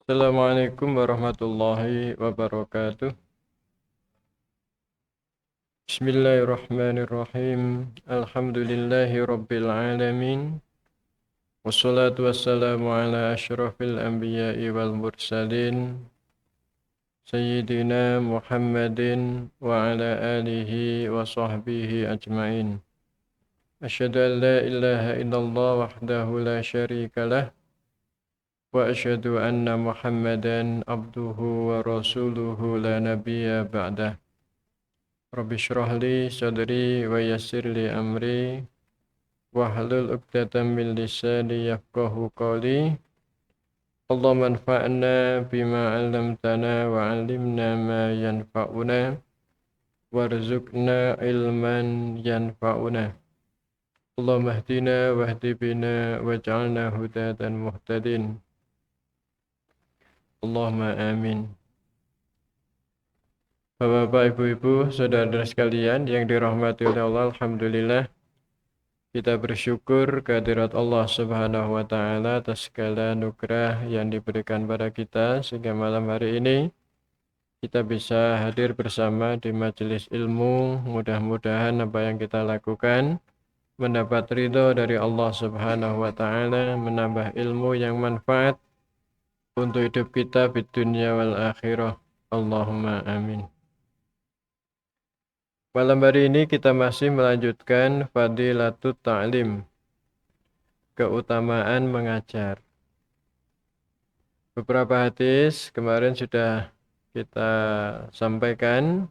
Assalamualaikum warahmatullahi wabarakatuh. Bismillahirrahmanirrahim. Alhamdulillahi rabbil alamin. Wassalatu wassalamu ala asyrafil anbiya'i wal mursalin. Sayyidina Muhammadin wa ala alihi wa sahbihi ajma'in. Asyhadu an la ilaha illallah wahdahu la syarika lah. Wa asyhadu anna Muhammadan abduhu wa rasuluhu la nabiyya ba'dah. Rabbi shrah li sadri wa yassir li amri wahlul 'uqdatam min lisani yafqahu qawli. Allahumma anfa'na bima 'allamtana wa 'allimna ma yanfa'una warzuqna ilman yanfa'una. Allahumma hdina wahdi bina waj'alna hudatan muhtadin. Allahumma amin. Bapak-bapak, ibu-ibu, saudara-saudara sekalian yang dirahmati oleh Allah, alhamdulillah kita bersyukur kehadirat Allah Subhanahu wa taala atas segala anugerah yang diberikan pada kita sehingga malam hari ini kita bisa hadir bersama di majelis ilmu. Mudah-mudahan apa yang kita lakukan mendapat ridho dari Allah Subhanahu wa taala, menambah ilmu yang manfaat untuk hidup kita di dunia wal akhirah. Allahumma amin. Malam hari ini kita masih melanjutkan Fadilatut Ta'lim, keutamaan mengajar. Beberapa hadis kemarin sudah kita sampaikan.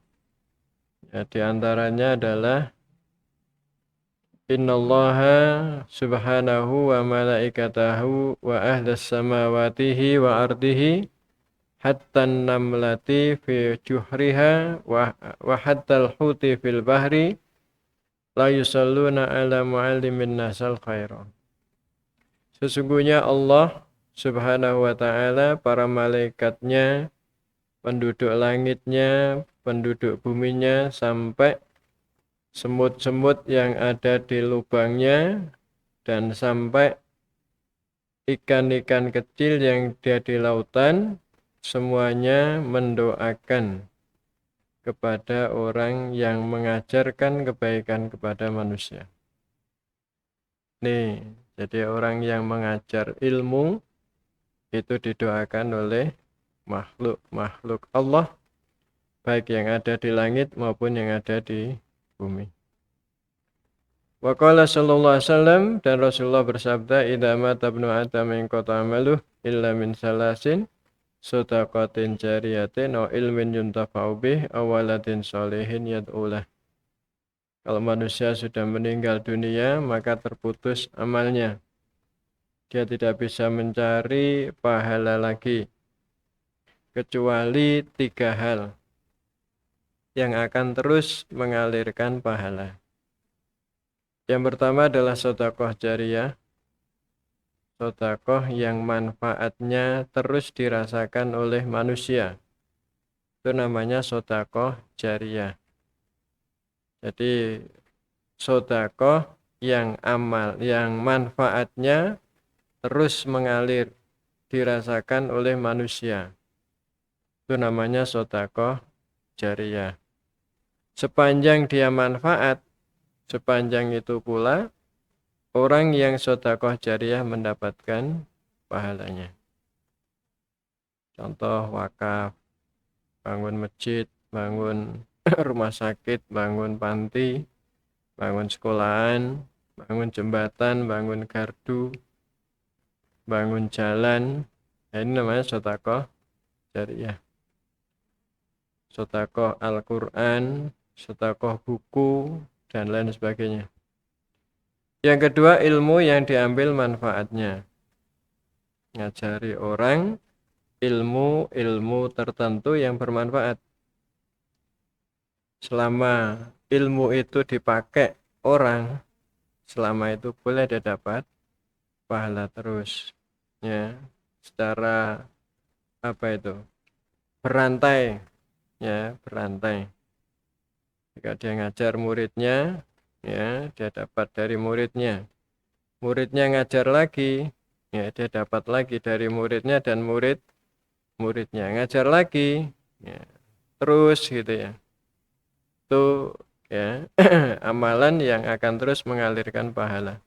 Ya, di antaranya adalah Innallaha subhanahu wa malaikatahu wa ahlas samawatihi wa ardihi hatta namlati fi juhriha wa hatta al-huti fil bahri la yusalluna ala muallimin nasal khairan. Sesungguhnya Allah Subhanahu wa ta'ala, para malaikatnya, penduduk langitnya, penduduk buminya, sampai semut-semut yang ada di lubangnya, dan sampai ikan-ikan kecil yang ada di lautan, semuanya mendoakan kepada orang yang mengajarkan kebaikan kepada manusia. Nih, jadi orang yang mengajar ilmu itu didoakan oleh makhluk-makhluk Allah, baik yang ada di langit maupun yang ada di bumi. Wa qala sallallahu alaihi wasallam, dan Rasulullah bersabda, idza mata ibnu adam inqata amaluh illa min salasin, shadaqatin jariyatin aw ilmin yuntafa'u bih aw waladin sholihin yad'ulah. Kalau manusia sudah meninggal dunia, maka terputus amalnya. Dia tidak bisa mencari pahala lagi kecuali 3 hal yang akan terus mengalirkan pahala. Yang pertama adalah sedekah jariyah, sedekah yang manfaatnya terus dirasakan oleh manusia. Itu namanya sedekah jariyah. Jadi sedekah yang manfaatnya terus mengalir dirasakan oleh manusia. Itu namanya sedekah jariyah. Sepanjang dia manfaat, sepanjang itu pula orang yang sedekah jariyah mendapatkan pahalanya. Contoh wakaf, bangun masjid, bangun rumah sakit, bangun panti, bangun sekolahan, bangun jembatan, bangun gardu, bangun jalan. Ini namanya sedekah jariyah. Sedekah Al-Quran, sedekah buku, dan lain sebagainya. Yang kedua, ilmu yang diambil manfaatnya. Ngajari orang ilmu tertentu yang bermanfaat. Selama ilmu itu dipakai orang, selama itu boleh dia dapat pahala terus. Ya, secara berantai. Ya, berantai. Jika dia ngajar muridnya, ya, dia dapat dari muridnya. Muridnya ngajar lagi, ya, dia dapat lagi dari muridnya, dan murid muridnya, ngajar lagi, ya, terus gitu ya. Itu ya amalan yang akan terus mengalirkan pahala.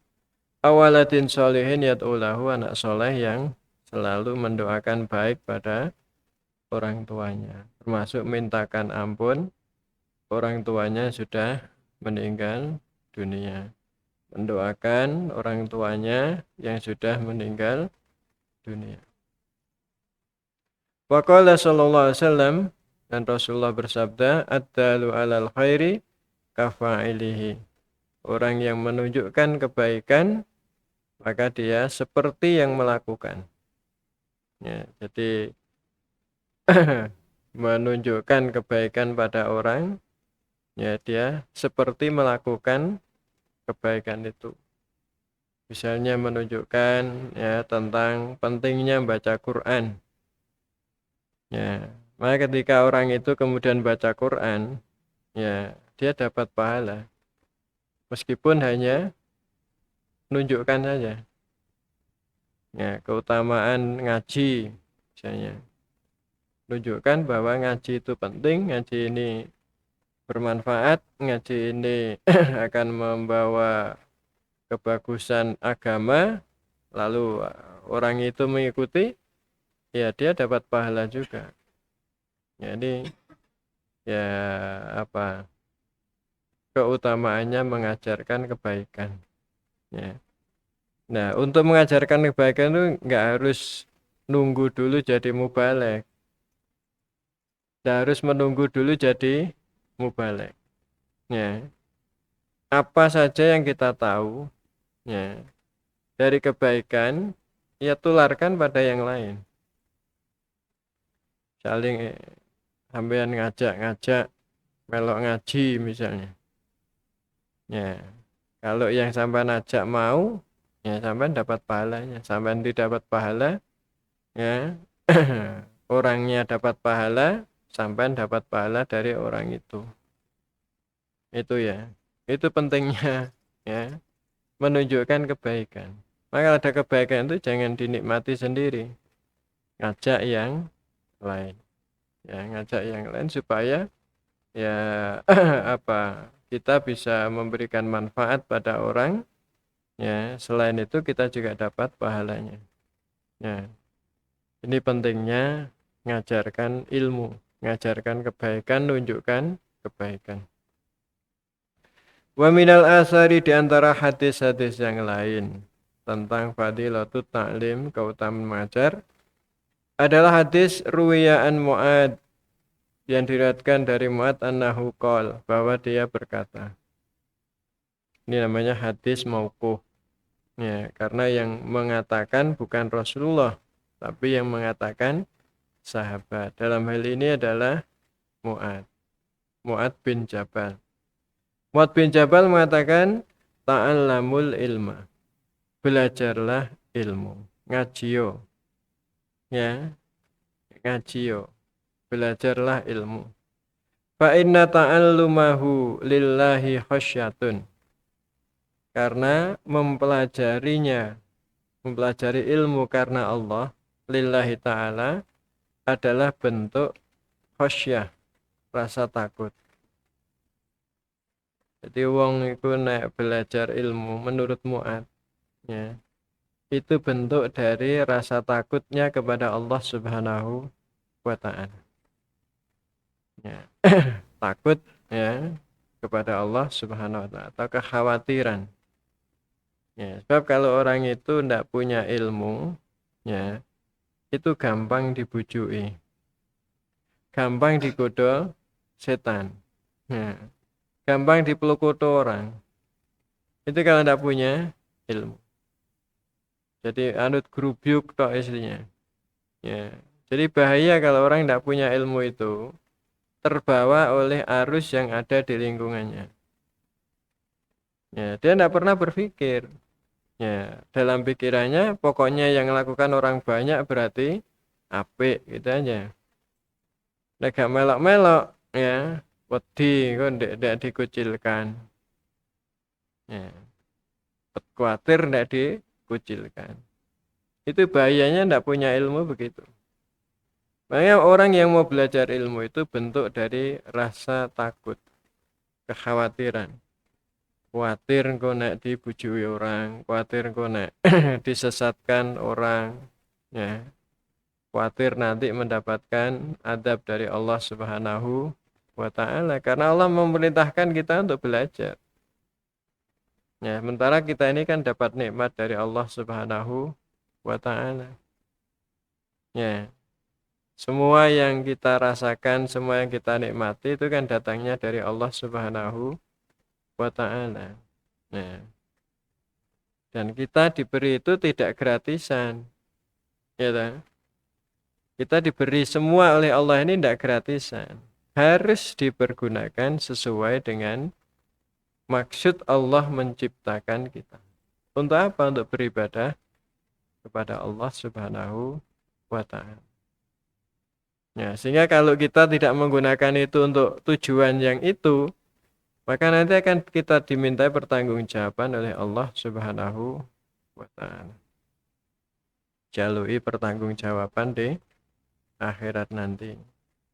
Awaladin solihin yad'ulahu, anak soleh yang selalu mendoakan baik pada orang tuanya, termasuk mintakan ampun orang tuanya sudah meninggal dunia, mendoakan orang tuanya yang sudah meninggal dunia. Waqala sallallahu alaihi wasallam, dan Rasulullah bersabda, ad-dalu alal khairi kafa'ilihi. Orang yang menunjukkan kebaikan maka dia seperti yang melakukan. Ya, jadi menunjukkan kebaikan pada orang, ya dia seperti melakukan kebaikan itu. Misalnya menunjukkan ya tentang pentingnya baca Quran. Ya, maka ketika orang itu kemudian baca Quran, ya dia dapat pahala. Meskipun hanya menunjukkan saja. Ya, keutamaan ngaji misalnya. Menunjukkan bahwa ngaji itu penting, ngaji ini bermanfaat, ngaji ini akan membawa kebagusan agama, lalu orang itu mengikuti, ya dia dapat pahala juga. Jadi ya apa keutamaannya mengajarkan kebaikan. Ya. Nah, untuk mengajarkan kebaikan itu nggak harus nunggu dulu jadi mubalek, nggak harus menunggu dulu jadi mubalek. Ya. Apa saja yang kita tahu, ya, dari kebaikan, ya tularkan pada yang lain. Saling sampean ngajak-ngajak melok ngaji misalnya. Ya, kalau yang sampean ajak mau, ya sampean dapat pahalanya. Sampean tidak dapat pahala, ya orangnya dapat pahala, sampean dapat pahala dari orang itu. Itu ya. Itu pentingnya ya, menunjukkan kebaikan. Maka ada kebaikan itu jangan dinikmati sendiri. Ngajak yang lain. Ya, ngajak yang lain supaya ya apa? Kita bisa memberikan manfaat pada orang, ya. Selain itu kita juga dapat pahalanya. Ya. Ini pentingnya ngajarkan ilmu, ngajarkan kebaikan, nunjukkan kebaikan. Wa minal asari, di antara hadis-hadis yang lain tentang fadilatut ta'lim, keutamaan mengajar, adalah hadis ruwiyaan Mu'ad yang diriwayatkan dari Mu'ad annahu qol, bahwa dia berkata. Ini namanya hadis mauquf. Ya, karena yang mengatakan bukan Rasulullah, tapi yang mengatakan sahabat. Dalam hal ini adalah Mu'ad. Mu'ad bin Jabal. Mu'ad bin Jabal mengatakan, ta'allamul ilma. Belajarlah ilmu. Ngajiyo. Ya, ngajiyo. Belajarlah ilmu. Fa inna ta'allumahu lillahi khasyatun. Karena mempelajari ilmu karena Allah, lillahi ta'ala, adalah bentuk khasyah, rasa takut. Jadi wong iku nek belajar ilmu menurut Mu'ad, ya, itu bentuk dari rasa takutnya kepada Allah Subhanahu wa ta'ala. Ya. Takut ya kepada Allah Subhanahu wa ta'ala, atau kekhawatiran. Ya, sebab kalau orang itu tidak punya ilmu, ya, itu gampang dibujui, gampang digoda setan, ya, gampang dipelokoto orang. Itu kalau tidak punya ilmu. Jadi anut grubyuk tok istrinya. Ya. Jadi bahaya kalau orang tidak punya ilmu itu, terbawa oleh arus yang ada di lingkungannya. Ya, dia tidak pernah berpikir. Ya, dalam pikirannya pokoknya yang melakukan orang banyak berarti apik gitu aja. Nek gak melok-melok ya, wedi kok ndak dikucilkan. Ya, khawatir ndak dikucilkan. Itu bahayanya ndak punya ilmu begitu. Makanya orang yang mau belajar ilmu itu bentuk dari rasa takut, kekhawatiran. Khawatir engko nek dibujui orang, khawatir engko nek disesatkan orang, ya. Khawatir nanti mendapatkan adab dari Allah Subhanahu wa taala karena Allah memerintahkan kita untuk belajar. Ya, sementara kita ini kan dapat nikmat dari Allah Subhanahu wa taala. Ya, semua yang kita rasakan, semua yang kita nikmati itu kan datangnya dari Allah Subhanahu wa taala. Nah, dan kita diberi itu tidak gratisan. Ya, toh? Kita diberi semua oleh Allah ini tidak gratisan. Harus dipergunakan sesuai dengan maksud Allah menciptakan kita. Untuk apa? Untuk beribadah kepada Allah Subhanahu wa taala. Ya, sehingga kalau kita tidak menggunakan itu untuk tujuan yang itu, maka nanti akan kita dimintai pertanggungjawaban oleh Allah Subhanahu wa taala. Jalui pertanggungjawaban di akhirat nanti.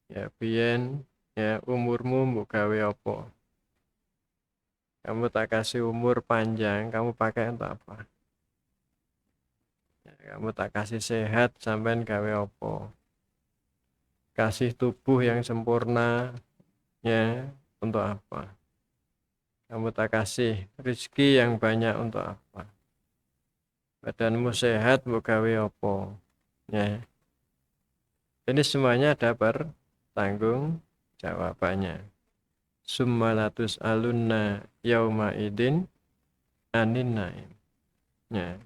Ya, biyen ya umurmu mbok gawe apa? Kamu tak kasih umur panjang, kamu pakai untuk apa? Ya, kamu tak kasih sehat, sampean gawe apa? Kasih tubuh yang sempurna, ya untuk apa? Kamu tak kasih rezeki yang banyak untuk apa? Badanmu sehat, mbok gawe apa? Ya. Ini semuanya ada bertanggung jawabannya. Summalatus alunna yauma idin anin naim. Ya.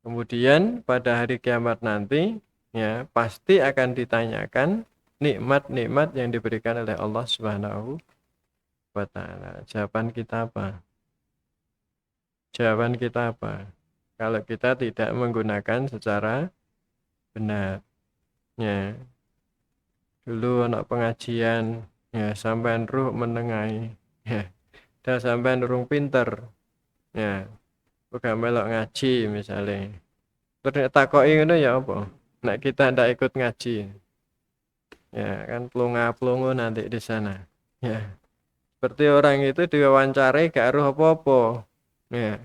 Kemudian pada hari kiamat nanti ya pasti akan ditanyakan nikmat-nikmat yang diberikan oleh Allah Subhanahu wa taala. Jawaban kita apa? Jawaban kita apa? Kalau kita tidak menggunakan secara benar. Ya. Dulu anak pengajian ya sampean ruh menengahi. Ya. Dah sampean urung pinter. Ya. Bukan melok ngaji misalnya. Terus takoki ngono ya apa? Nek kita ndak ikut ngaji. Ya, kan plonga-plongo nanti di sana. Ya. Seperti orang itu diwawancarai gak aruh apa-apa. Ya.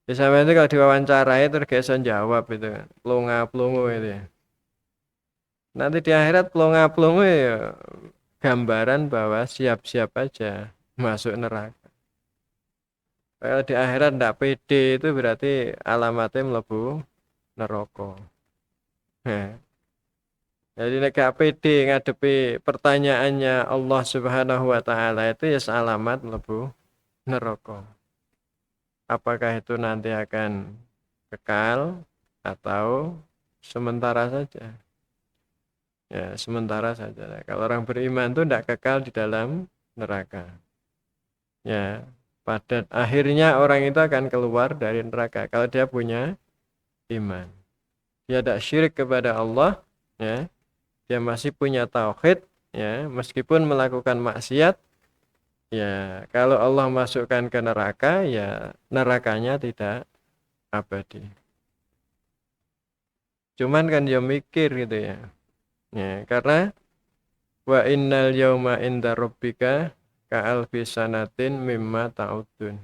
Di sampean itu kalau diwawancarai terus gak iso jawab itu kan. Plonga-plongo itu ya. Nanti di akhirat plonga-plongo ya gambaran bahwa siap-siap aja masuk neraka. Kalau di akhirat ndak pede itu berarti alamatnya mlebu neraka. Ya. Jadi nek gak pede ngadepi pertanyaannya Allah Subhanahu wa taala itu ya alamat mlebu neraka. Apakah itu nanti akan kekal atau sementara saja? Ya, sementara saja. Kalau orang beriman itu tidak kekal di dalam neraka. Ya, pada akhirnya orang itu akan keluar dari neraka kalau dia punya iman. Dia tidak syirik kepada Allah, ya. Dia masih punya tauhid, ya, meskipun melakukan maksiat, ya, kalau Allah masukkan ke neraka, ya nerakanya tidak abadi. Cuman kan dia mikir gitu ya. Ya, karena wa innal yauma inda rabbika ka'alfi sanatin mimma ta'udun.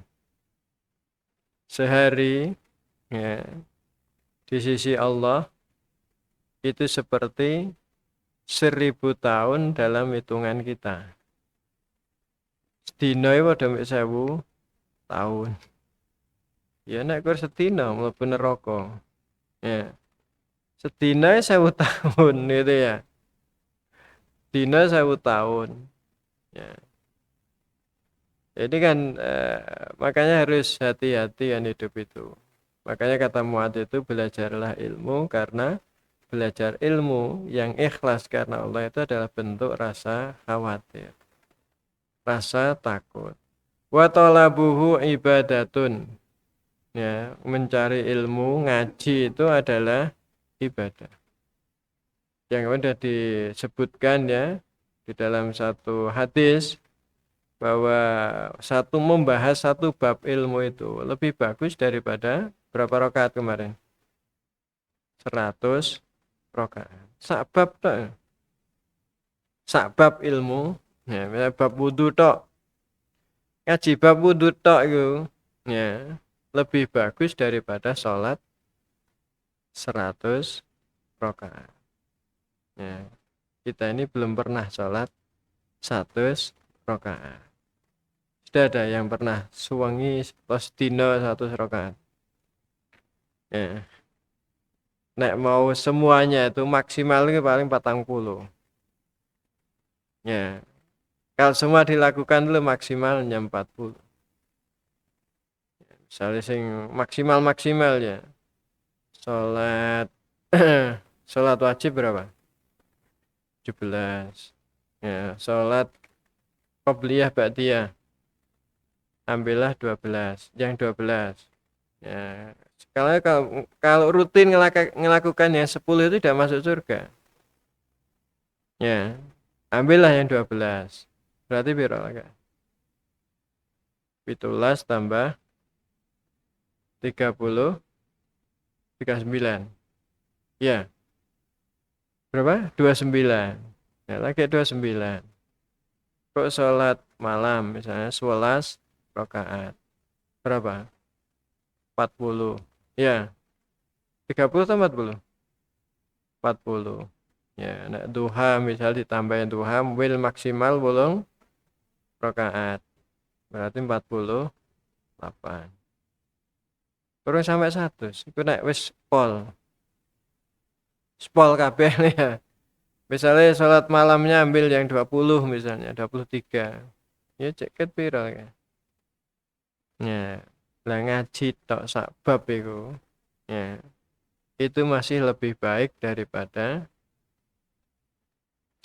Sehari ya, di sisi Allah itu seperti 1000 tahun dalam hitungan kita. Sedina itu ada 1000 tahun. Ya nek kur sedina mlebu neraka. Ya. Sedina 1000 tahun gitu ya. Dina 1000 tahun. Ya. Jadi kan makanya harus hati-hati kan hidup itu. Makanya kata Mu'adz itu belajarlah ilmu karena belajar ilmu yang ikhlas karena Allah itu adalah bentuk rasa khawatir, rasa takut. Wa talabuhu ibadatun. Ya, mencari ilmu, ngaji itu adalah ibadah. Yang sudah disebutkan ya di dalam satu hadis bahwa membahas satu bab ilmu itu lebih bagus daripada berapa rakaat kemarin? 100 rakaat. Sak bab tok. Sak bab ilmu, ya, bab wudu tok. Ngaji bab wudu tok iku, ya, lebih bagus daripada sholat 100 rakaat. Ya, kita ini belum pernah sholat 100 rakaat. Sudah ada yang pernah suwengi pas dino 100 rakaat. Ya. Nek mau semuanya itu maksimal itu paling 40. Ya. Kalau semua dilakukan dulu maksimalnya 40. Misalnya sing maksimal ya. Salat salat wajib berapa? 17. Ya, salat qobliyah ba'diyah ambillah 12. Yang 12. Ya, kalau rutin ngelakukan yang 10 itu tidak masuk surga. Ya, ambillah yang 12. Berarti berapa? 17 tambah 30 39. Ya. Berapa? 29. Ya, lagi 29. Kok sholat malam misalnya 11 rakaat. Berapa? 40. Ya. 30 atau 40? 40. Ya, nek duha misal ditambahin duha wil maksimal bolong rakaat. Berarti 48. Terus sampai 100. Iku nek wis pol kabeh ya. Misalnya sholat malamnya ambil yang 20 misalnya, 23. Ya ceket piro ya. Ya, lah ngaji tok sak bab iku. Ya, itu masih lebih baik daripada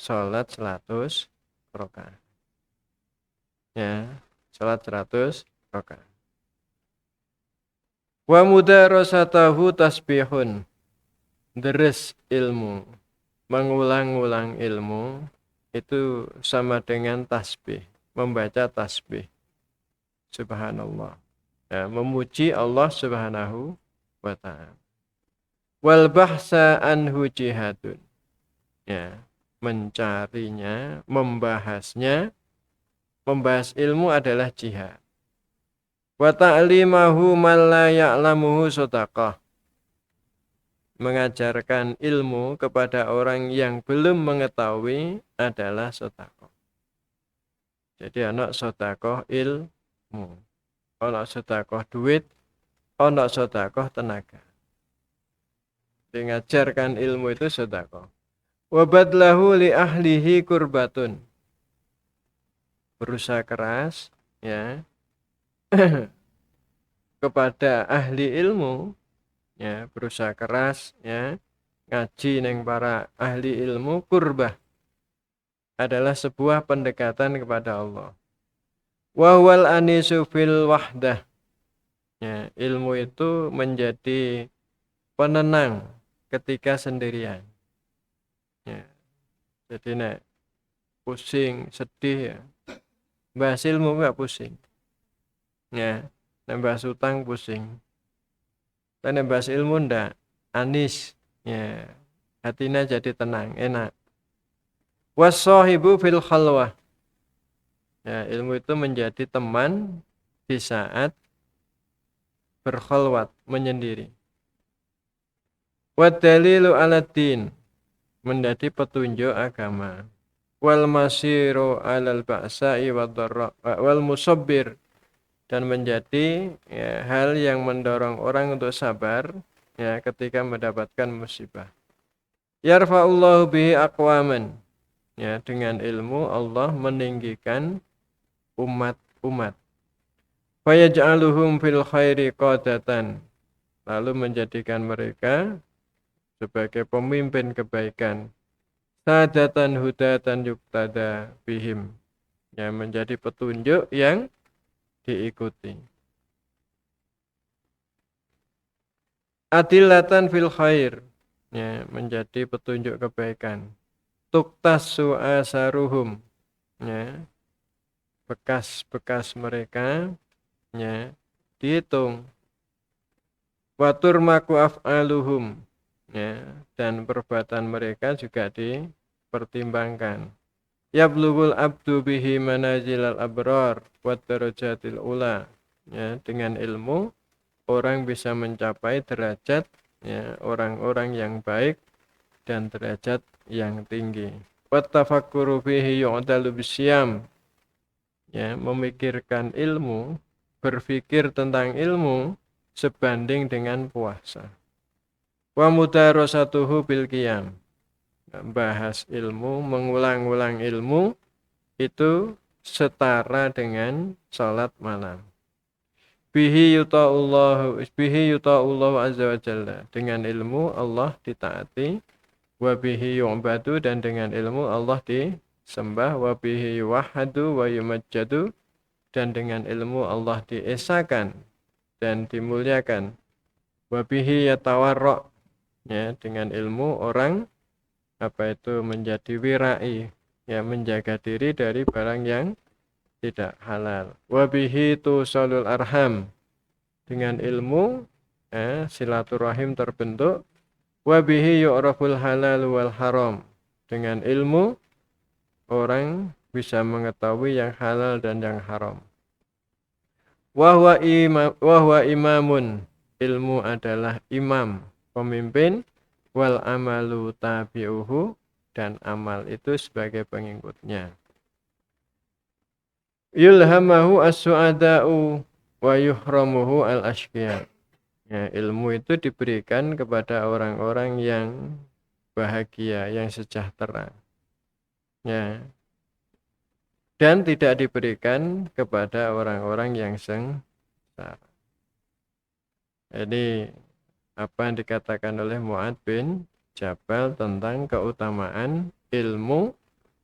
sholat 100 rakaat. Ya, sholat 100 rakaat. Wa mudarasatahu tasbihun. Deres ilmu, mengulang-ulang ilmu itu sama dengan tasbih, membaca tasbih. Subhanallah. Ya, memuji Allah Subhanahu wa ta'ala. Wal bahsa anhu jihadun. Ya, mencarinya, membahas ilmu adalah jihad. Wa ta'limahu man la ya'lamuhu shadaqah. Mengajarkan ilmu kepada orang yang belum mengetahui adalah sedekah. Jadi anak sedekah ilmu, anak sedekah duit, anak sedekah tenaga. Mengajarkan ilmu itu sedekah. Wa badlahu li ahlihi kurbatun. Berusaha keras ya kepada ahli ilmu ya, berusaha keras ya, ngaji neng para ahli ilmu kurbah adalah sebuah pendekatan kepada Allah. Wa huwal anisu fil wahdah. Ya, ilmu itu menjadi penenang ketika sendirian. Ya, jadi nek pusing, sedih ya, bahas ilmu enggak pusing. Ya, nek bahas utang pusing. Dan nek bahas ilmu ndak anis. Ya, hatinya jadi tenang, enak. Wasahibu fil khalwah. Ya, ilmu itu menjadi teman di saat berkhalwat, menyendiri. Wa dalilu ala din, menjadi petunjuk agama. Wal masiru alal ba'sa'i wad dharra wal musabbir, dan menjadi ya, hal yang mendorong orang untuk sabar ya ketika mendapatkan musibah. Yarfa'ullahu bihi aqwaman. Ya, dengan ilmu Allah meninggikan umat-umat. Fayaj'aluhum fil khairi qadatan. Lalu menjadikan mereka sebagai pemimpin kebaikan. Sadatan hudatan yuktada bihim. Yang menjadi petunjuk yang diikuti. Adillatan fil khair. Ya, menjadi petunjuk kebaikan. Tuktasu asaruhum. Ya, bekas-bekas mereka ya dihitung. Watur maku af'aluhum, ya, dan perbuatan mereka juga dipertimbangkan. Yablugul abdu bihi manazilal abrar wa darajatil ula. Ya, dengan ilmu orang bisa mencapai derajat ya, orang-orang yang baik dan derajat yang tinggi. Wa tafakkuru fihi yu'dalu bisyam. Ya, memikirkan ilmu, berpikir tentang ilmu sebanding dengan puasa. Wa mudarasatuhu bil qiyam. Bahas ilmu, mengulang-ulang ilmu itu setara dengan salat malam. Bihi yuta'ullahu azza wa jalla. Dengan ilmu Allah ditaati, wa bihi yu'badu, dan dengan ilmu Allah disembah, wa bihi yuwahhadu wa yumajjadu, dan dengan ilmu Allah diesakan dan dimuliakan. Wa bihi yatawarra, ya, dengan ilmu orang apa itu menjadi wirai, ya, menjaga diri dari barang yang tidak halal. Wa bihi tusalul arham, dengan ilmu silaturahim terbentuk. Wa bihi yu'raful halal wal haram, dengan ilmu orang bisa mengetahui yang halal dan yang haram. Wa huwa imamun, ilmu adalah imam, pemimpin. Wal amalu tabi'uhu, dan amal itu sebagai pengikutnya. Yulhamahu as-su'ada'u wa yuhramuhu al-ashqiya. Ya, ilmu itu diberikan kepada orang-orang yang bahagia, yang sejahtera. Ya, dan tidak diberikan kepada orang-orang yang sengsara. Jadi apa yang dikatakan oleh Mu'adz bin Jabal tentang keutamaan ilmu,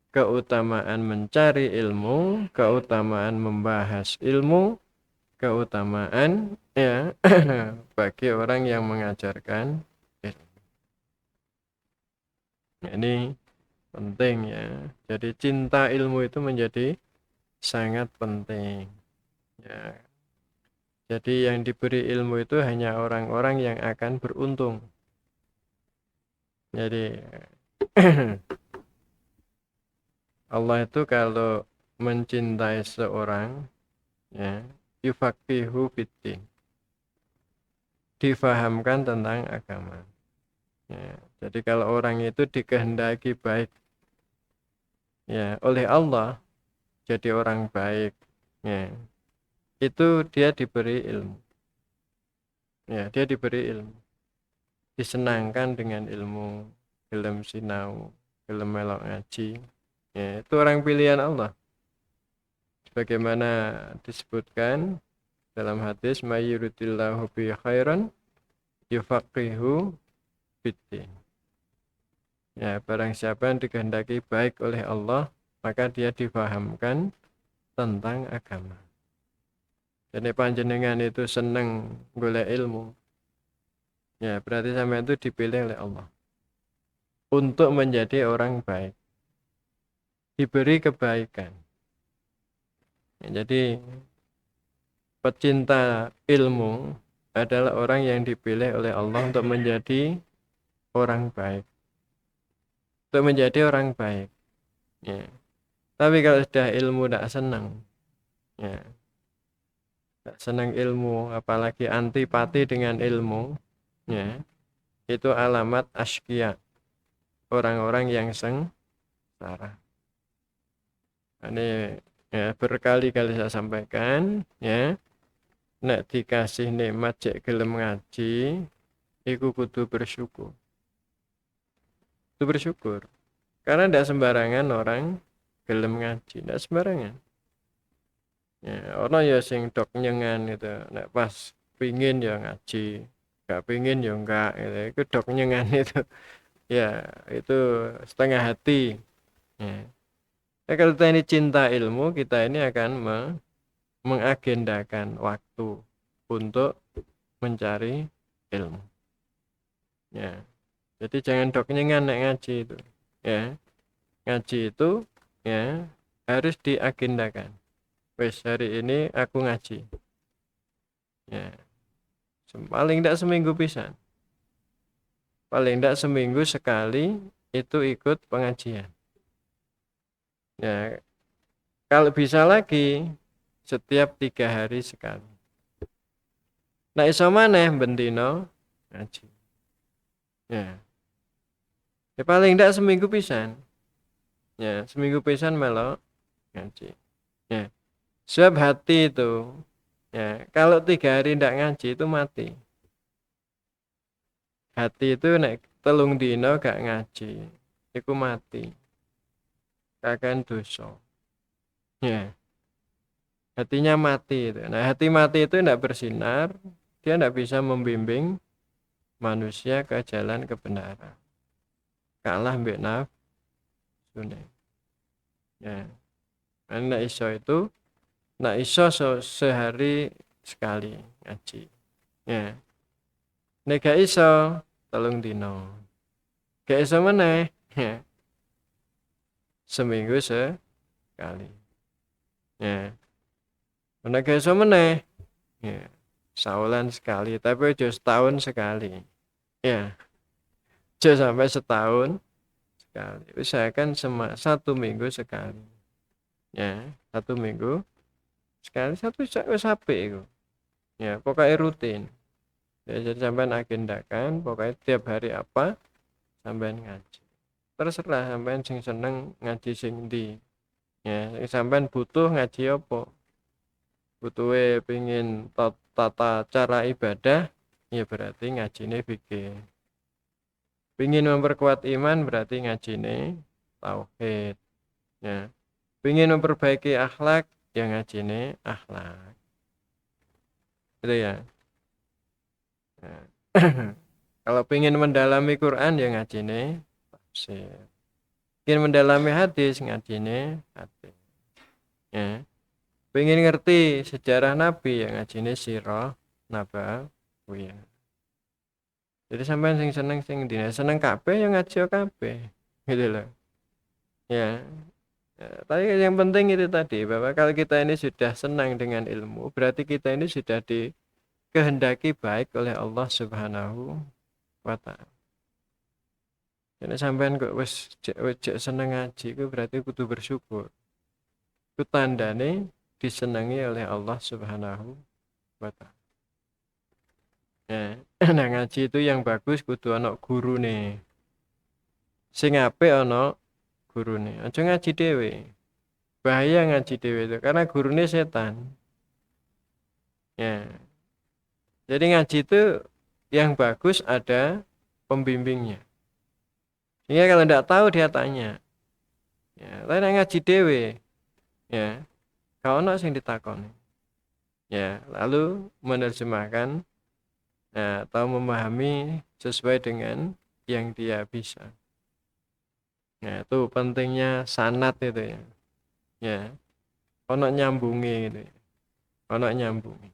keutamaan mencari ilmu, keutamaan membahas ilmu, keutamaan ya bagi orang yang mengajarkan ilmu. Ini penting ya. Jadi cinta ilmu itu menjadi sangat penting. Ya. Jadi yang diberi ilmu itu hanya orang-orang yang akan beruntung. Jadi Allah itu kalau mencintai seorang, ya, yufaqihu fiddin, difahamkan tentang agama. Ya, jadi kalau orang itu dikehendaki baik, ya, oleh Allah, jadi orang baik, ya, itu dia diberi ilmu. Ya, dia diberi ilmu, disenangkan dengan ilmu, gelem sinau, gelem melok ngaji. Ya, itu orang pilihan Allah. Sebagaimana disebutkan dalam hadis, mayyuridillahu bi khairan yufaqihu fiddin. Ya, barang siapa yang dikehendaki baik oleh Allah, maka dia difahamkan tentang agama. Jadi panjenengan itu senang golek ilmu, ya berarti sampai itu dipilih oleh Allah untuk menjadi orang baik, diberi kebaikan. Ya, jadi pecinta ilmu adalah orang yang dipilih oleh Allah untuk menjadi orang baik, untuk menjadi orang baik. Ya. Tapi kalau sudah ilmu tidak senang, ya, tidak senang ilmu, apalagi antipati dengan ilmu, ya, itu alamat asyqiya, orang-orang yang sengsara. Ini ya, berkali-kali saya sampaikan, ya, nek dikasih nikmat cek gelem ngaji, iku kudu bersyukur. Kudu bersyukur. Karena tidak sembarangan orang gelem ngaji, tidak sembarangan. Ya, orang ya sing dok nyengan itu, nek pas pingin ya ngaji, gak pingin ya enggak, gitu. Itu dok nyengan itu. Ya, itu setengah hati. Ya. Nah, kalau kita ini cinta ilmu, kita ini akan mengagendakan waktu untuk mencari ilmu. Ya. Jadi jangan dok nyengan nek ngaji itu. Ya. Ngaji itu ya harus diagendakan. Wes hari ini aku ngaji. Ya. Paling tidak seminggu pisan. paling tidak seminggu sekali itu ikut pengajian. Ya, kalau bisa lagi setiap 3 hari sekali. Nah iso maneh bendino ngaji. Ya, ya paling tidak seminggu pisan. Ya, seminggu pisan melok ngaji. Ya, sebab hati itu, ya kalau 3 hari tidak ngaji itu mati. Hati itu nek telung dino gak ngaji, itu mati. Kakek dosa. Ya, hatinya mati itu. Nah, hati mati itu tidak bersinar, dia tidak bisa membimbing manusia ke jalan kebenaran. Kalah mbek nafsu. Ya, nak iso itu, nak iso sehari sekali ngaji. Ya, nek gak iso telung dino. Gak iso meneh, ya, seminggu sekali. Ya, nek gak iso meneh, ya, saulan sekali, tapi aja setahun sekali. Ya, aja sampai setahun sekali. Usahakan 1 minggu sekali. Ya, 1 minggu sekali, satu sampai itu. Ya, pokoknya rutin. Ya, jadi sampean agendakan, pokoknya tiap hari apa sampean ngaji. Terserah sampean sing seneng ngaji sing ndi. Ya, sampean butuh ngaji apa? Butuhe pengin tata cara ibadah, ya berarti ngajine fikih. Pengin memperkuat iman berarti ngajine tauhid. Ya. Pengin memperbaiki akhlak, ya ngajine akhlak. Itu ya. Nah. Kalau pengen mendalami Quran ya ngajine tafsir. Pengen mendalami hadis ngajine hadis. Ya. Pengen ngerti sejarah Nabi ya ngajine sirah nabawiyah. Jadi sampean sing seneng sing dina seneng kabeh ya ngaji kabeh. Gitu loh. Ya. Ya, tapi yang penting itu tadi bahwa kalau kita ini sudah senang dengan ilmu, berarti kita ini sudah dikehendaki baik oleh Allah Subhanahu wa taala. Jadi sampean kok wis cek seneng ngaji itu berarti kudu bersyukur. Itu tandane disenangi oleh Allah Subhanahu wa taala. Ya, nah ngaji itu yang bagus kudu ana gurune. Sing apik ana gurune. Aja ngaji dhewe. Bahaya ngaji dhewe itu karena gurune setan. Ya. Jadi ngaji itu yang bagus ada pembimbingnya. Sehingga kalau tidak tahu dia tanya. Ya, lain ngaji dhewe. Ya, kau ono sing ditakoni. Ya, lalu menerjemahkan atau memahami sesuai dengan yang dia bisa. Ya, itu pentingnya sanad itu ya. Ya, ono nyambungi gitu ya. Ono nyambungi.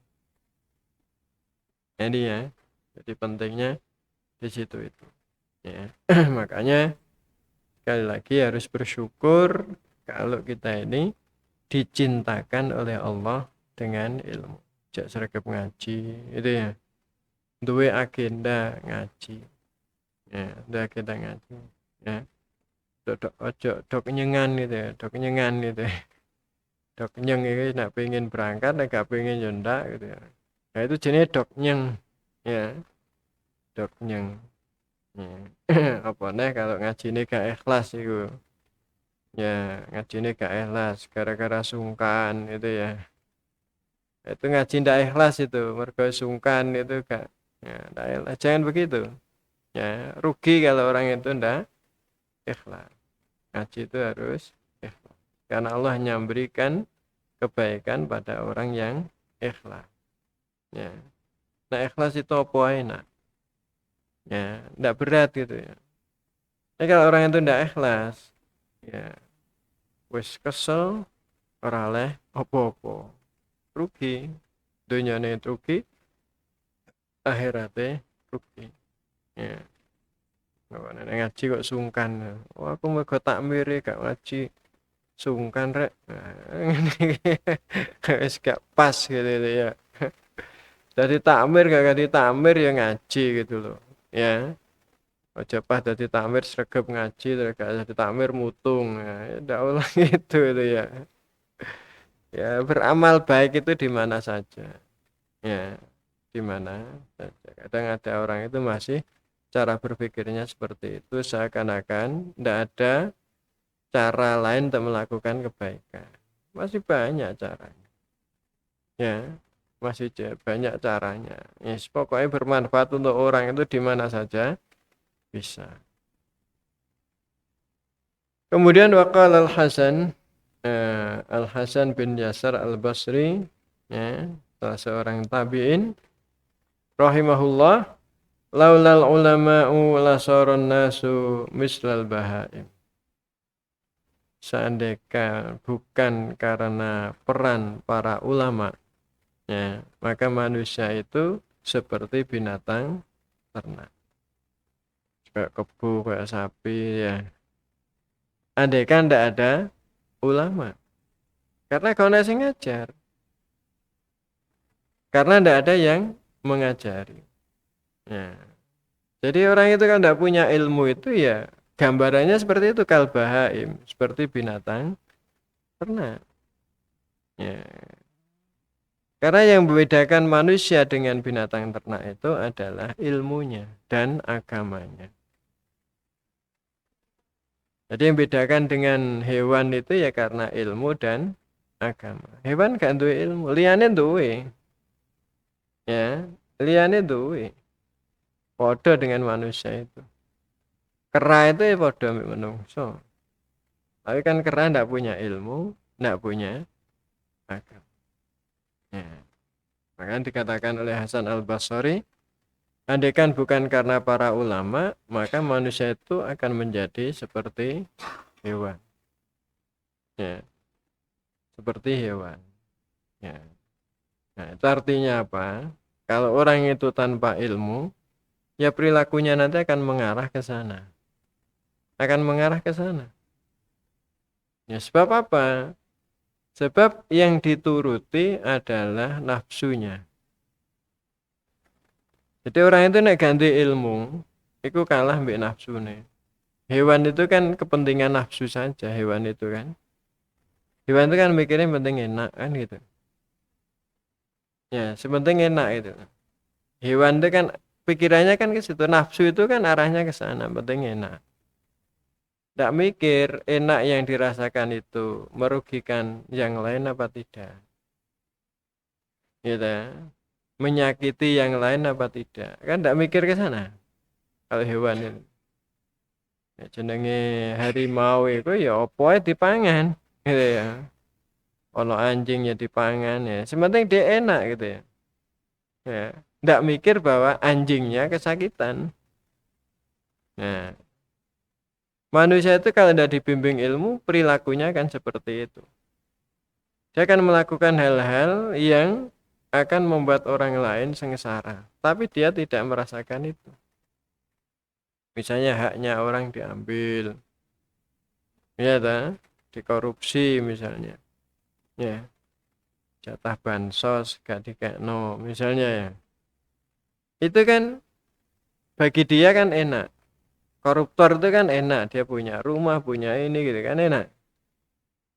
Jadi ya, jadi pentingnya di situ itu. Ya, makanya sekali lagi harus bersyukur kalau kita ini dicintakan oleh Allah dengan ilmu. Jak sergap ngaji itu ya. Duwe agenda ngaji. Ya, duwe agenda ngaji. Ya. Dok nyengan gitu ya, dok nyengan gitu ya. Dok nyeng itu nak pengen berangkat, nak gak pengen yondak gitu ya. Nah itu jenis dok nyeng. Ya, dok nyeng. Ya. Apa nih kalau ngaji ini gak ikhlas itu. Ya, ngaji ini gak ikhlas gara-gara sungkan itu ya. Itu ngaji ndak ikhlas itu, mergo sungkan itu gak. Ya, ndak ikhlas. Jangan begitu. Ya, rugi kalau orang itu ndak ikhlas. Ngaji itu harus ikhlas. Karena Allah hanya memberikan kebaikan pada orang yang ikhlas. Ya. Nah, ikhlas itu apa enak? Ya, ndak berat gitu ya. Jadi kalau orang itu ndak ikhlas, ya wis kesel ora oleh apa-apa. Rugi. Dunyane rugi, akhirate rugi. Ya. Nek ngaji kok sungkan. Oh, aku mergo takmir gak ngaji. Sungkan rek. Wis gak pas gitu ya. Jadi takmir gak ganti takmir ya ngaji gitu loh. Ya. Aja pas dadi takmir sregep ngaji terus gak dadi takmir mutung. Ya, ndak ulah gitu itu ya. Ya, beramal baik itu di mana saja. Ya, di mana saja. Kadang ada orang itu masih cara berpikirnya seperti itu seakan-akan ndak ada cara lain untuk melakukan kebaikan. Masih banyak caranya. Ya, masih banyak caranya. Yes, pokoknya bermanfaat untuk orang itu di mana saja bisa. Kemudian waqal Al-Hasan Al-Hasan bin Yasar Al-Basri, ya, salah seorang tabi'in rahimahullah, laulal ulama'u lasaron nasu mislal bahaim. Seandainya bukan karena peran para ulama, ya, maka manusia itu seperti binatang ternak, kayak kebo, kayak sapi, ya. Andaikan tidak ada ulama, karena kau nasi ngajar, karena tidak ada yang mengajari. Ya. Jadi orang itu kan tidak punya ilmu itu ya gambarannya seperti itu, kalbahaim, seperti binatang ternak. Ya. Karena yang membedakan manusia dengan binatang ternak itu adalah ilmunya dan agamanya. Jadi yang membedakan dengan hewan itu ya karena ilmu dan agama. Hewan gak duwe ilmu, liyane duwe. Ya, liyane duwe. Podo dengan manusia itu. Kera itu ya podo ambek menungso. Tapi kan kera ndak punya ilmu, ndak punya agama. Ya. Maka dikatakan oleh Hasan Al-Basri, andaikan bukan karena para ulama, maka manusia itu akan menjadi seperti hewan. Ya, seperti hewan. Ya. Nah, itu artinya apa? Kalau orang itu tanpa ilmu, ya perilakunya nanti akan mengarah ke sana. Akan mengarah ke sana. Ya, sebab apa? Sebab yang dituruti adalah nafsunya. Jadi orang itu nek ganti ilmu, itu kalah mbek nafsune. Hewan itu kan kepentingan nafsu saja, hewan itu kan. Hewan itu kan mikirnya penting enak kan gitu. Ya, sepenting enak itu. Hewan itu kan pikirannya kan ke situ, nafsu itu kan arahnya ke sana, penting enak. Tidak mikir enak yang dirasakan itu merugikan yang lain apa tidak. Gitu ya. Menyakiti yang lain apa tidak. Kan tidak mikir ke sana. Kalau hewan itu. Ya, jenenge harimau itu ya opo ae dipangan gitu ya. Ono anjing ya dipangan ya. Sementing dia enak gitu ya. Ya, tidak mikir bahwa anjingnya kesakitan. Nah, manusia itu kalau tidak dibimbing ilmu, perilakunya akan seperti itu. Dia akan melakukan hal-hal yang akan membuat orang lain sengsara, tapi dia tidak merasakan itu. Misalnya haknya orang diambil, ya ta, dikorupsi misalnya, ya, jatah bansos gak dikekno misalnya ya. Itu kan bagi dia kan enak. Koruptor itu kan enak, dia punya rumah, punya ini gitu kan enak.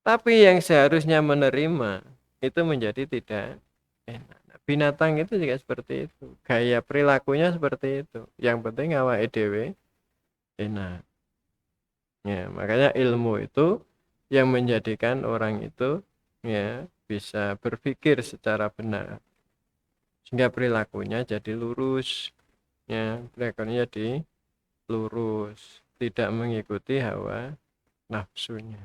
Tapi yang seharusnya menerima itu menjadi tidak enak. Nah, binatang itu juga seperti itu. Gaya perilakunya seperti itu. Yang penting awake dhewe enak. Ya, makanya ilmu itu yang menjadikan orang itu ya bisa berpikir secara benar. Sehingga perilakunya jadi lurus. Ya, perilakunya jadi lurus, tidak mengikuti hawa nafsunya.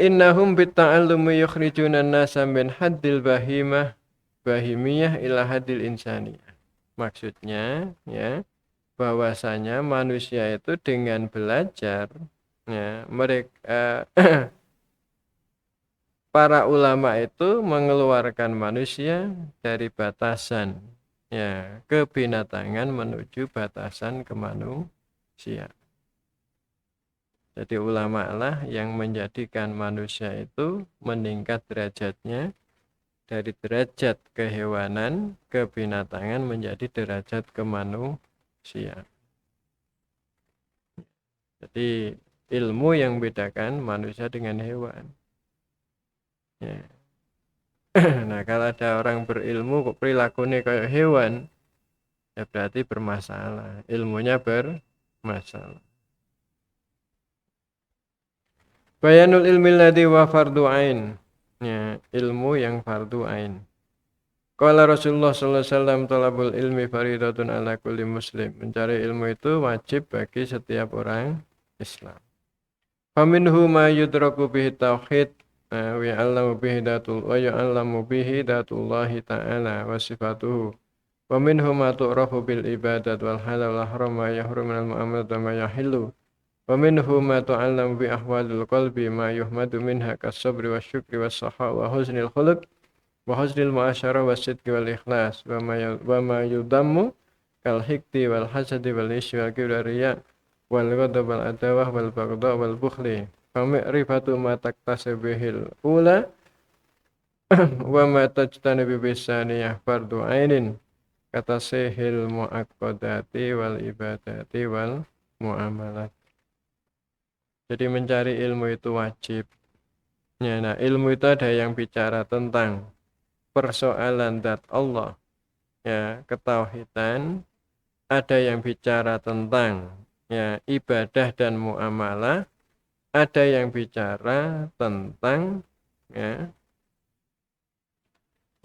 Innahum bitta'allumi yukhrijuna an-nasa min haddil bahimiyah ila haddil insaniyah. Maksudnya ya bahwasanya manusia itu dengan belajar ya mereka para ulama itu mengeluarkan manusia dari batasan ya kebinatangan menuju batasan kemanusiaan. Jadi ulama lah yang menjadikan manusia itu meningkat derajatnya dari derajat kehewanan, kebinatangan menjadi derajat kemanusiaan. Jadi ilmu yang membedakan manusia dengan hewan. Ya. Nah, kalau ada orang berilmu kok perilakunya kayak hewan, ya berarti bermasalah. Ilmunya bermasalah. Bayanul ilmi alladhi wa fardu ain. Ya, ilmu yang fardu ain. Qala Rasulullah sallallahu alaihi wasallam talabul ilmi faridatun ala kulli muslim. Mencari ilmu itu wajib bagi setiap orang Islam. Faminhu ma yudraku bihi tauhid wa ya'lamu bihi datul wa ya'lamu bihi datullahi ta'ala wa sifatuhu. Wa minhu ma tu'rafu bil ibadat wal halal wal haram ma yahrum minal mu'amalat wa ma yahillu. Wa minhu ma tu'allamu bi ahwalil qalbi ma yuhmadu minha kas-sabri wasyukri was-sakha wa husnil khuluq wa husnil mu'asyarah was-sidqi wal ikhlas wa ma yudammu kal hikdi wal hasadi wal ishi wal kibri wal riya wal ghadab wal adawah wal baghdha wal bukhli fa ma'rifatu ma taktasibihil ula wa ma tajtanibu bisaniyah fardu ainin kata sehil mu'aqqadati wal ibadati wal muamalat. Jadi mencari ilmu itu wajib. Ya, nah ilmu itu ada yang bicara tentang persoalan zat Allah, ya ketauhidan, ada yang bicara tentang ya ibadah dan muamalah, ada yang bicara tentang ya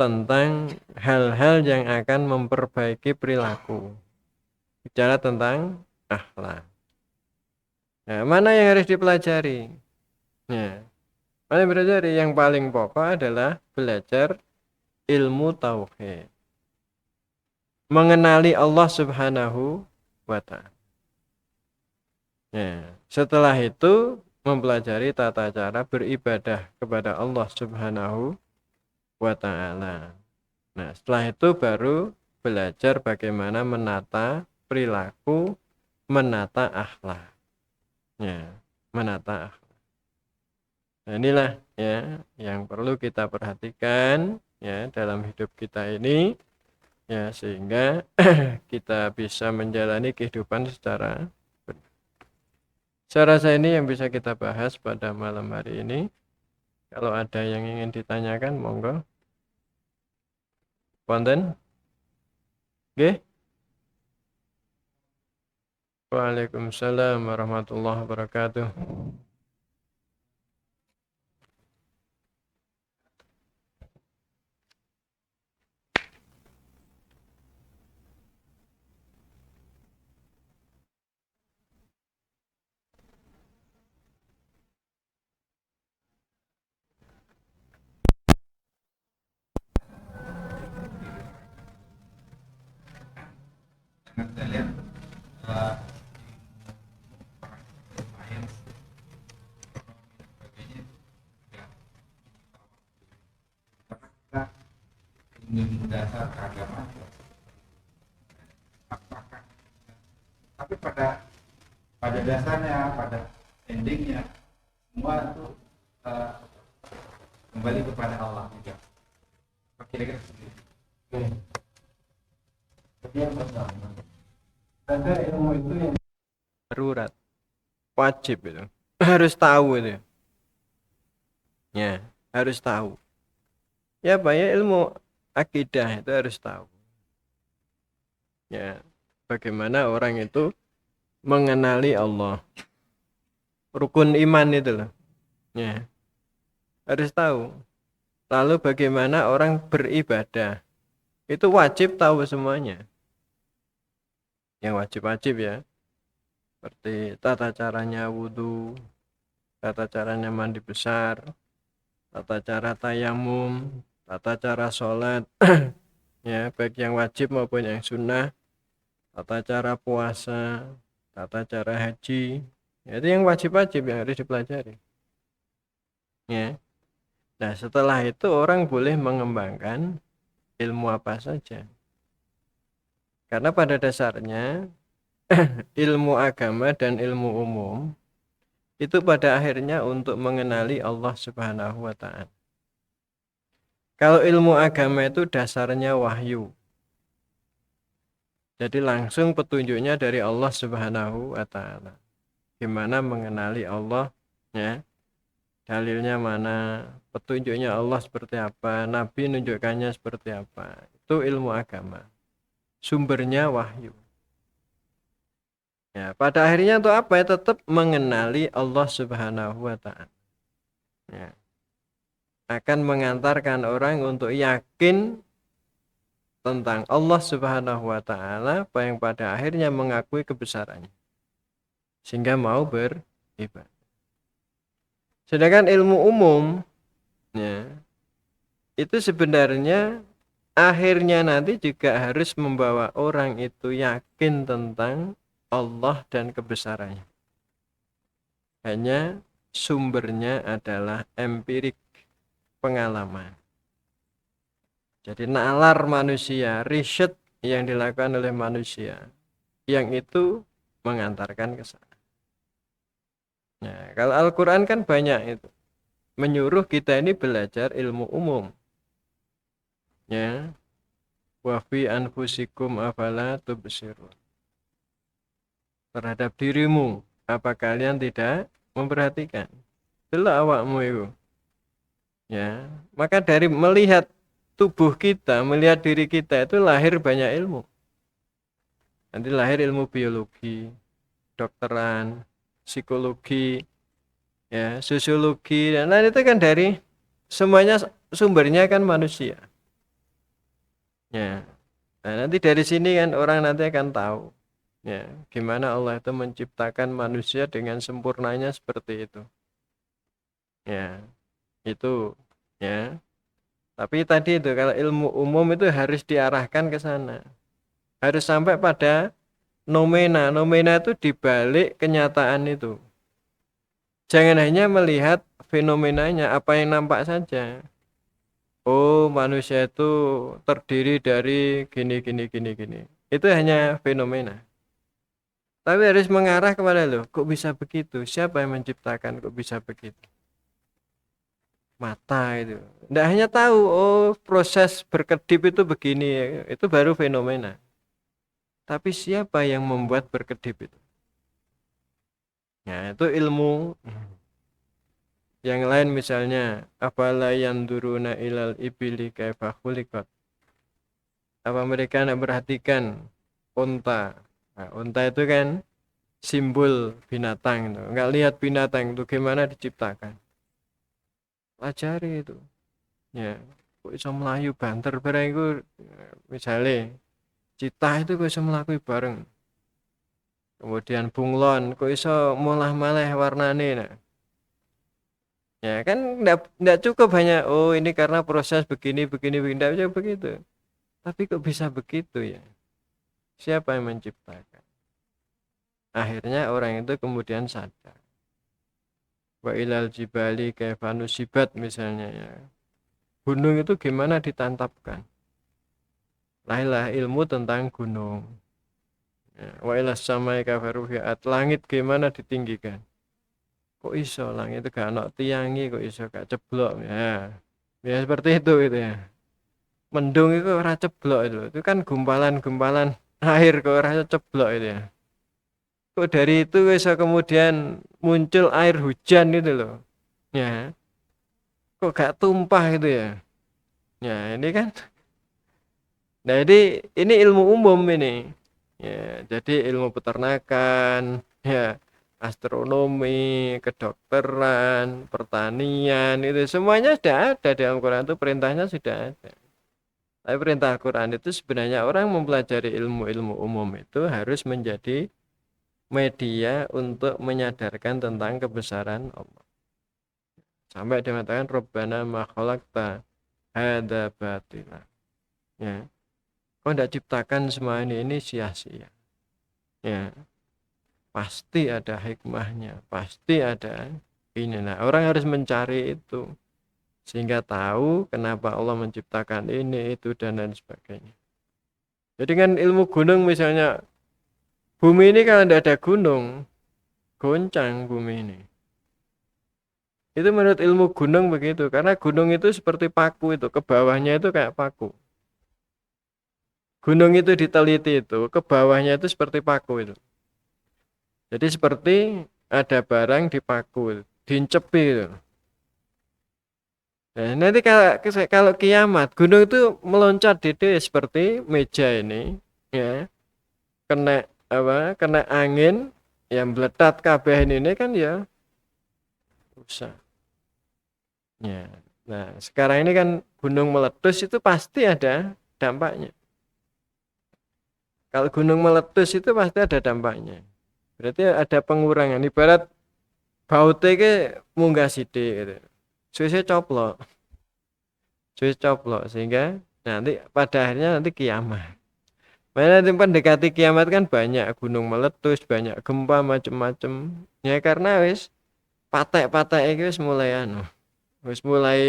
tentang hal-hal yang akan memperbaiki perilaku, bicara tentang akhlak. Nah, mana yang harus dipelajari? Ya, mana yang belajar? Yang paling pokok adalah belajar ilmu tauhid, mengenali Allah Subhanahu wa ta'ala. Ya, setelah itu mempelajari tata cara beribadah kepada Allah Subhanahu wa ta'ala. Nah, setelah itu baru belajar bagaimana menata perilaku, menata akhlak. Ya, menata akhlak. Nah, inilah ya yang perlu kita perhatikan ya dalam hidup kita ini. Ya, sehingga kita bisa menjalani kehidupan secara benar. Saya rasa ini yang bisa kita bahas pada malam hari ini. Kalau ada yang ingin ditanyakan, monggo. Konten? Oke? Waalaikumsalam warahmatullahi wabarakatuh. Kita lihat uh, ilmu dasar keagamaan, apakah tapi pada dasarnya, pada endingnya semua itu kembali kepada Allah juga. Kira-kira seperti itu. Jadi yang pertama, ada ilmu itu yang Darurat. Wajib itu. Harus tahu itu. Ya, harus tahu. Ya, Pak, ya ilmu akidah itu harus tahu. Ya, bagaimana orang itu mengenali Allah. Rukun iman itu loh. Ya, harus tahu. Lalu bagaimana orang beribadah. Itu wajib tahu semuanya. Yang wajib-wajib ya. Seperti tata caranya wudhu, tata caranya mandi besar, tata cara tayamum, tata cara sholat, ya baik yang wajib maupun yang sunnah, tata cara puasa, tata cara haji, ya, itu yang wajib-wajib yang harus dipelajari. Ya. Nah setelah itu orang boleh mengembangkan ilmu apa saja. Karena pada dasarnya ilmu agama dan ilmu umum itu pada akhirnya untuk mengenali Allah Subhanahu wa ta'ala. Kalau ilmu agama itu dasarnya wahyu. Jadi langsung petunjuknya dari Allah Subhanahu wa taala. Gimana mengenali Allah, ya? Dalilnya mana? Petunjuknya Allah seperti apa? Nabi nunjukkannya seperti apa? Itu ilmu agama. Sumbernya wahyu. Ya, pada akhirnya untuk apa ya? Tetap mengenali Allah Subhanahu wa taala. Ya. Akan mengantarkan orang untuk yakin tentang Allah Subhanahu wa taala yang pada akhirnya mengakui kebesarannya sehingga mau beribadah. Sedangkan ilmu umum, ya, itu sebenarnya akhirnya nanti juga harus membawa orang itu yakin tentang Allah dan kebesarannya. Hanya sumbernya adalah empirik, pengalaman. Jadi nalar manusia, riset yang dilakukan oleh manusia, yang itu mengantarkan ke sana. Nah, kalau Al-Quran kan banyak itu. Menyuruh kita ini belajar ilmu umum. Ya, wa fi anfusikum afala tubsirun. Terhadap dirimu, apa kalian tidak memperhatikan? Itulah awakmu itu. Ya, maka dari melihat tubuh kita, melihat diri kita itu lahir banyak ilmu. Nanti lahir ilmu biologi, dokteran, psikologi, ya, sosiologi, dan lain itu kan dari semuanya sumbernya kan manusia. Ya. Nah, nanti dari sini kan orang nanti akan tahu, ya, gimana Allah itu menciptakan manusia dengan sempurnanya seperti itu. Ya, itu, ya. Tapi tadi itu kalau ilmu umum itu harus diarahkan ke sana. Harus sampai pada nomena. Nomena itu dibalik kenyataan itu. Jangan hanya melihat fenomenanya, apa yang nampak saja. Oh, manusia itu terdiri dari gini. Itu hanya fenomena. Tapi harus mengarah kepada loh, kok bisa begitu? Siapa yang menciptakan kok bisa begitu? Mata itu. Tidak hanya tahu, oh proses berkedip itu begini, itu baru fenomena. Tapi siapa yang membuat berkedip itu? Nah, itu ilmu. Yang lain misalnya, afala yanduruna ilal ibili kaifa khuliqat. Apa mereka nak perhatikan unta? Nah, unta itu kan simbol binatang itu. Enggak lihat binatang itu gimana diciptakan. Pelajari itu. Ya, kok bisa melayu banter bareng itu misalnya citah itu kok bisa melakukan bareng. Kemudian bunglon kok bisa malah-malah warnane nah. Ya kan enggak cukup hanya oh ini karena proses begini enggak cukup begitu. Tapi kok bisa begitu ya? Siapa yang menciptakan? Akhirnya orang itu kemudian sadar. Wa ilal jibali kaifa nusibat misalnya ya. Gunung itu gimana ditantapkan? Lahirlah ilmu tentang gunung. Ya, wa ilas samai kaifa rufi'at. Langit gimana ditinggikan? Kok iso langit itu gak ono tiangi kok iso gak ceblok ya. Ya seperti itu gitu ya. Mendung itu ora ceblok itu. Itu kan gumpalan-gumpalan air kok ora ceblok itu ya. Kok dari itu bisa kemudian muncul air hujan gitu loh. Ya, kok gak tumpah gitu ya. Ya, ini kan. Nah, ini ilmu umum ini. Ya, jadi ilmu peternakan, ya, astronomi, kedokteran, pertanian itu semuanya sudah ada di Al-Qur'an itu perintahnya sudah ada. Tapi perintah Al-Qur'an itu sebenarnya orang mempelajari ilmu-ilmu umum itu harus menjadi media untuk menyadarkan tentang kebesaran Allah. Sampai dia mengatakan Rabbana ma khalaqta hadza batila. Ya. Kau tidak ciptakan semua ini sia-sia. Ya. Pasti ada hikmahnya, pasti ada ini. Nah, orang harus mencari itu sehingga tahu kenapa Allah menciptakan ini, itu dan lain sebagainya. Jadi kan ilmu gunung misalnya bumi ini kalau tidak ada gunung, goncang bumi ini. Itu menurut ilmu gunung begitu, karena gunung itu seperti paku itu, ke bawahnya itu kayak paku. Gunung itu diteliti itu, ke bawahnya itu seperti paku itu. Jadi seperti ada barang dipaku, diincepi itu. Nah, nanti kalau kiamat, gunung itu meloncat di seperti meja ini, ya, kena kena angin yang meletat kabeh ini kan ya rusak. Ya. Nah, sekarang ini kan gunung meletus itu pasti ada dampaknya. Kalau gunung meletus itu pasti ada dampaknya. Berarti ada pengurangan. Ibarat baute ke munggah sithik gitu. Suwe coplok sehingga nanti pada akhirnya nanti kiamat. Mana nanti mendekati kiamat kan banyak gunung meletus, banyak gempa macem-macem. Ya karena wis patek-patek iki wis mulai wis mulai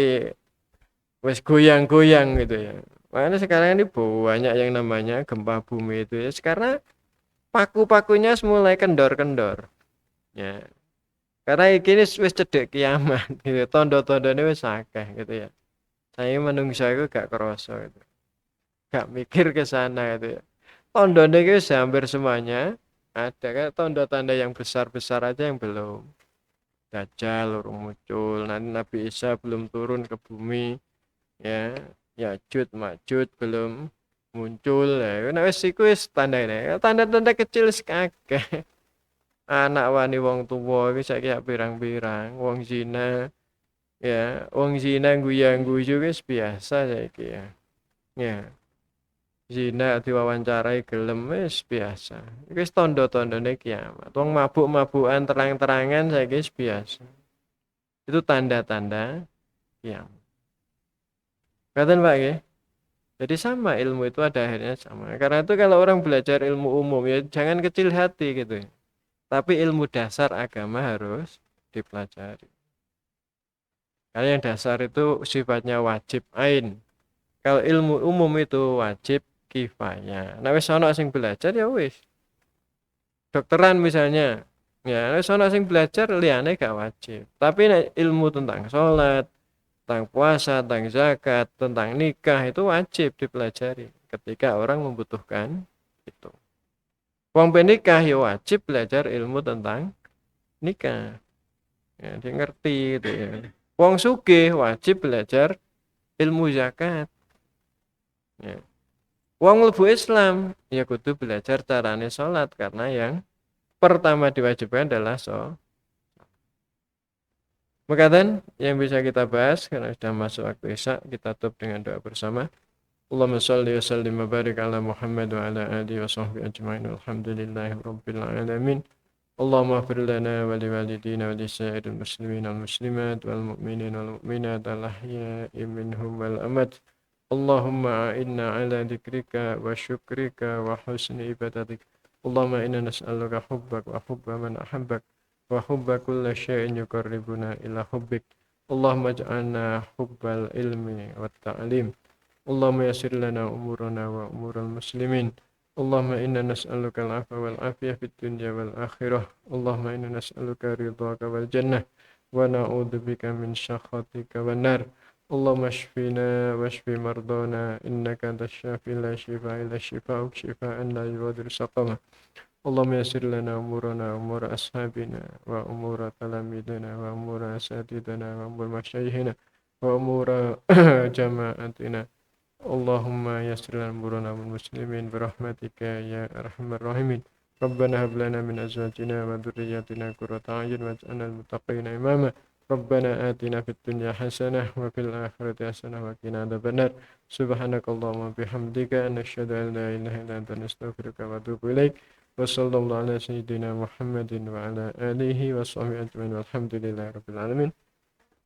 wis goyang-goyang gitu ya. Makanya sekarang ini banyak yang namanya gempa bumi itu ya. Karena paku-pakunya mulai kendor-kendor. Ya. Karena ini wis cedek kiamat gitu. Tondo-tondone wis akeh gitu ya. Saya menungso itu gak kerasa gitu. Gak mikir ke sana gitu ya. Tondone itu hampir semuanya ada kan tanda-tanda yang besar-besar aja yang belum. Dajjal urung muncul, nanti Nabi Isa belum turun ke bumi, ya, Yajud Majud belum muncul ya. Nek wis iku wis tandane. Tanda-tanda kecil wis akeh. Anak wani wong tuwa iki saiki pirang-pirang, wong zina ya, wong zina guyang-guyu wis biasa saiki ya. Ya, zina diwawancarai gelem wis biasa. Iki wis tanda-tandane kiamat. Wong mabuk-mabukan terang-terangan saiki wis biasa. Itu tanda-tanda kiamat. Katakan Pak ya. Jadi sama ilmu itu ada akhirnya sama. Karena itu kalau orang belajar ilmu umum ya jangan kecil hati gitu. Tapi ilmu dasar agama harus dipelajari. Karena yang dasar itu sifatnya wajib ain. Kalau ilmu umum itu wajib kifayah. Nah wis ana sing belajar ya wis. Dokteran misalnya, ya wis ana sing belajar liyane gak wajib. Tapi nek ilmu tentang sholat, tentang puasa, tentang zakat, tentang nikah itu wajib dipelajari ketika orang membutuhkan itu. Wong penikah ya wajib belajar ilmu tentang nikah. Ya, dia ngerti gitu ya. Wong sugih wajib belajar ilmu zakat. Ya. Wong mlebu Islam ya kudu belajar carane sholat karena yang pertama diwajibkan adalah sholat. Maka yang bisa kita bahas karena sudah masuk waktu Isya, kita tutup dengan doa bersama. Allahumma shalli wa sallim wa barik ala Muhammad wa ala alihi wa sahbihi ajma'in. Alhamdulillahi rabbil alamin. Allahumma ighfir lana wa li walidina wa li sa'iril muslimin wal muslimat wal mu'minin wal mu'minat al ahya'i minhum wal amwat. Allahumma a'inna ala dzikrika wa syukrika wa husni ibadatik. Allahumma inna nas'aluka hubbak wa hubba man ahabbak wa hubba kulli syai'in yuqarribuna ila hubbik. Allahumma ij'alna hubbal ilmi wat ta'lim. Allahumma yassir lana umurana wa umural muslimin. Allahumma inna nas'aluka al-'afwa wal 'afiyah fid dunya wal akhirah. Allahumma inna nas'aluka ridhaka wal jannah wa na'udzubika min sakhatika wan nar. Allahumma shfina washfi mardana innaka antas syafi la shifaa illa shifaa'uk shifaa'an la yughadiru saqama. Allahumma yassir lana umurana umur ashabina wa umur talamidina wa umur asatidina wa umur masyayikhina wa umur jama'atina. Allahumma yassir lana umurana wal muslimin birahmatika ya arhamar rahimin. Rabbana hab lana min azwajina wa dhurriyyatina qurrata a'yun waj'alna lil muttaqina imama. Rabbana atina fid dunya hasanah wa fil akhirati hasanah wa qina adzabannar. Subhanakallahumma bihamdika nasyhadu an la ilaha illa anta nastaghfiruka wa atubu ilaik. Wa sallallahu ala sayyidina Muhammadin wa ala alihi wa sahbihi ajmain. Walhamdulillahi rabbil alamin.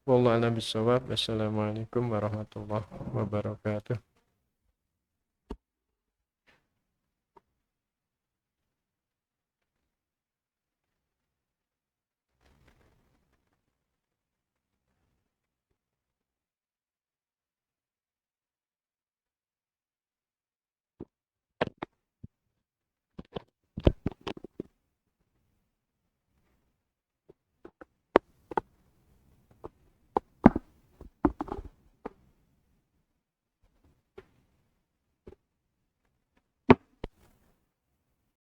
Wallahu a'lam bissawab. Wassalamualaikum warahmatullahi wabarakatuh.